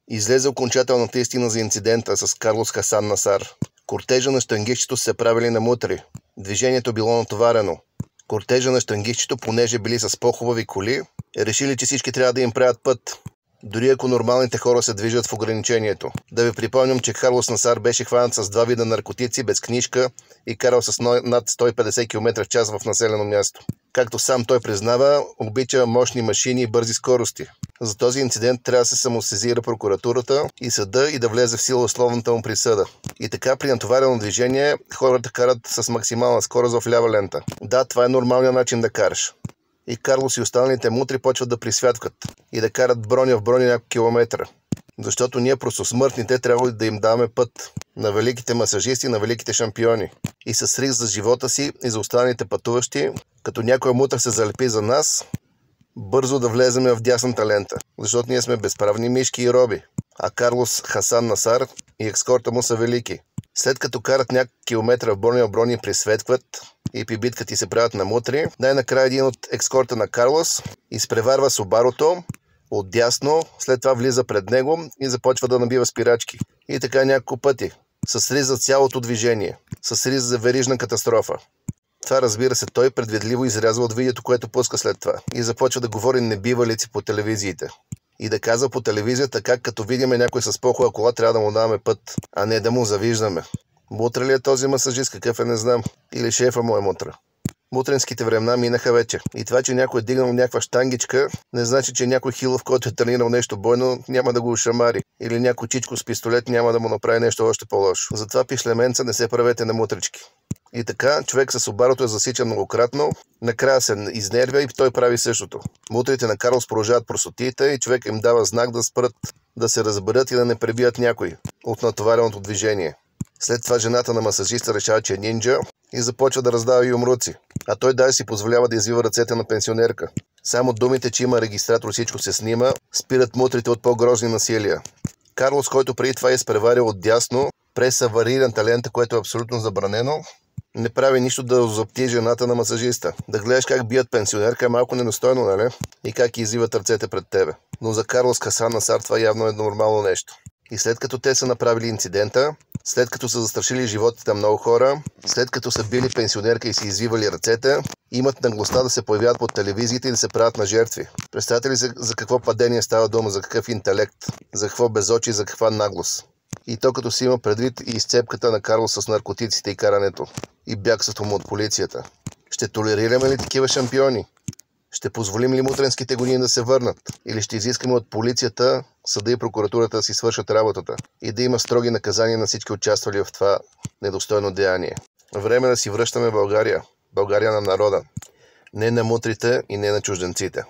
Излезе окончателната истина за инцидента с Карлос Хасан Насар. Кортежа на щангистчето се правили на мутри. Движението било натоварено. Кортежа на щангистчето, понеже били с по-хубави коли, решили, че всички трябва да им правят път, дори ако нормалните хора се движат в ограничението. Да ви припомням, че Карлос Насар беше хванат с 2 вида наркотици, без книжка и карал с над 150 км в час в населено място. Както сам той признава, обича мощни машини и бързи скорости. За този инцидент трябва да се самосезира прокуратурата и съда и да влезе в сила условната му присъда. И така при натоварено движение хората карат с максимална скорост в лява лента. Да, това е нормалният начин да караш. И Карлос и останалите мутри почват да присвяткат и да карат броня в броня няколко километра. Защото ние просто смъртните трябва да им даваме път на великите масажисти, на великите шампиони. И с риск за живота си и за останалите пътуващи, като някой мутър се залепи за нас, бързо да влеземе в дясната лента. Защото ние сме безправни мишки и роби. А Карлос Хасан Насар и ескорта му са велики. След като карат няколко километра в броня присветкват и при битка ти се правят на мутри, най-накрая един от ескорта на Карлос изпреварва Субарото отдясно, след това влиза пред него и започва да набива спирачки. И така няколко пъти, с риск за цялото движение, с риск за верижна катастрофа. Това, разбира се, той предвидливо изрязва от видеото, което пуска след това и започва да говори небивалици по телевизиите. И да казва по телевизията как като видим някой с по-хубава кола, трябва да му даваме път, а не да му завиждаме. Мутра ли е този масажист, какъв е не знам, или шефа му е мутра. Мутренските времена минаха вече. И това, че някой е дигнал някаква щангичка, не значи, че някой хилов, който е тренирал нещо бойно, няма да го ушамари. Или някой чичко с пистолет няма да му направи нещо още по-лошо. Затова, пишлеменца, не се правете на мутрички. И така, човек с обарото е засичан многократно, накрая се изнервя и той прави същото. Мутрите на Карлос продължават просотиите и човек им дава знак да спрат, да се разберат и да не пребият някой от натовареното движение. След това жената на масажиста решава, че е нинджа и започва да раздава юмруци. А той даже си позволява да извива ръцете на пенсионерка. Само думите, че има регистратор, всичко се снима, спират мутрите от по-грозни насилия. Карлос, който преди това е изпреварил отдясно през аварийната лента, което е абсолютно забранено, не прави нищо да озапти жената на масажиста. Да гледаш как бият пенсионерка е малко недостойно, нали? И как извиват ръцете пред тебе. Но за Карлос Хасан Насар това явно е нормално нещо. И след като те са направили инцидента, след като са застрашили животите на много хора, след като са били пенсионерка и си извивали ръцете, имат наглостта да се появяват по телевизиите и да се правят на жертви. Представете ли за какво падение става дума, за какъв интелект, за какво безочие, за каква наглост? И то като си има предвид и изцепката на Карлос с наркотиците и карането, и бягството му от полицията. Ще толерираме ли такива шампиони? Ще позволим ли мутренските гонии да се върнат? Или ще изискаме от полицията, съда и прокуратурата да си свършат работата и да има строги наказания на всички участвали в това недостойно деяние? Време да си връщаме България. България на народа. Не на мутрите и не на чужденците.